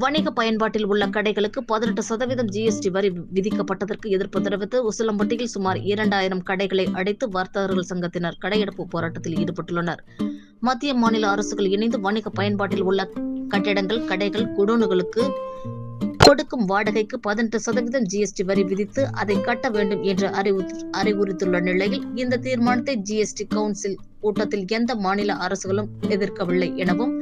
வணிக பயன்பாட்டில் உள்ள கடைகளுக்கு 18% ஜிஎஸ்டி வரி விதிக்கப்பட்டதற்கு எதிர்ப்பு தெரிவித்து உசிலம்பட்டியில் சுமார் 2000 கடைகளை அடைத்து வர்த்தகர்கள் சங்கத்தினர் கடையடைப்பு போராட்டத்தில் ஈடுபட்டுள்ளனர். மத்திய மாநில அரசுகள் இணைந்து வணிக பயன்பாட்டில் உள்ள கட்டிடங்கள், கடைகள், குடோன்களுக்கு கொடுக்கும் வாடகைக்கு 18% ஜிஎஸ்டி வரி விதித்து அதை கட்ட வேண்டும் என்று அறிவுறுத்தியுள்ள நிலையில் இந்த தீர்மானத்தை ஜிஎஸ்டி கவுன்சில் கூட்டத்தில் எந்த மாநில அரசுகளும் எதிர்க்கவில்லை எனவும்,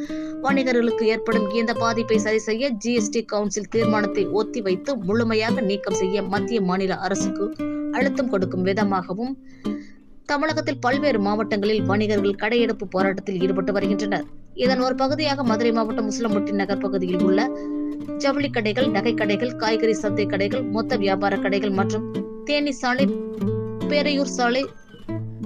வணிகர்களுக்கு ஏற்படும் இந்த பாதிப்பை சரி செய்ய ஜிஎஸ்டி கவுன்சில் தீர்மானத்தை ஒத்தி வைத்து முழுமையாக நீக்கம் செய்ய மத்திய மாநில அரசுக்கு அழுத்தம் கொடுக்கும் விதமாகவும் தமிழகத்தில் பல்வேறு மாவட்டங்களில் வணிகர்கள் கடையெடுப்பு போராட்டத்தில் ஈடுபட்டு வருகின்றனர். இதன் ஒரு பகுதியாக மதுரை மாவட்டம் உசிலம்பட்டி நகர் பகுதியில் உள்ள ஜவுளி கடைகள், நகை கடைகள், காய்கறி சந்தை கடைகள், மொத்த வியாபார கடைகள் மற்றும் தேனி சாலை, பேரையூர் சாலை,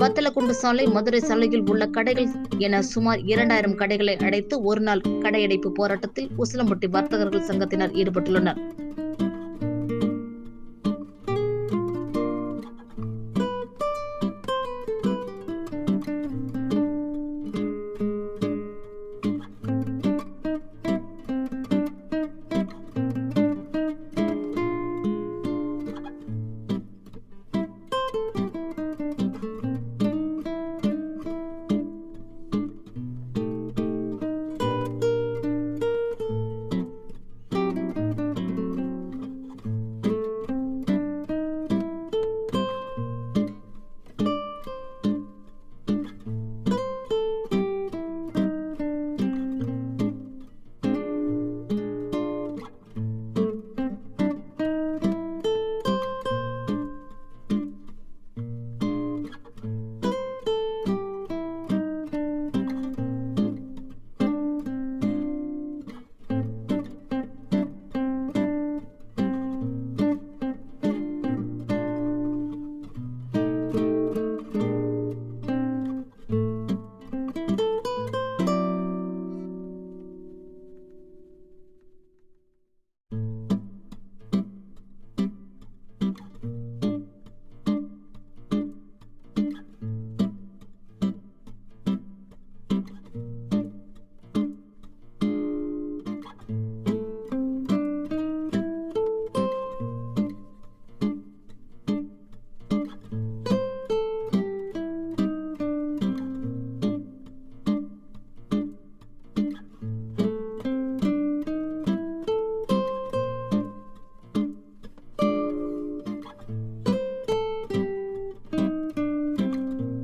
வத்தலக்குண்டு சாலை, மதுரை சாலையில் உள்ள கடைகள் என சுமார் 2000 கடைகளை அடைத்து ஒருநாள் கடையடைப்பு போராட்டத்தில் உசிலம்பட்டி வர்த்தகர்கள் சங்கத்தினர் ஈடுபட்டுள்ளனர்.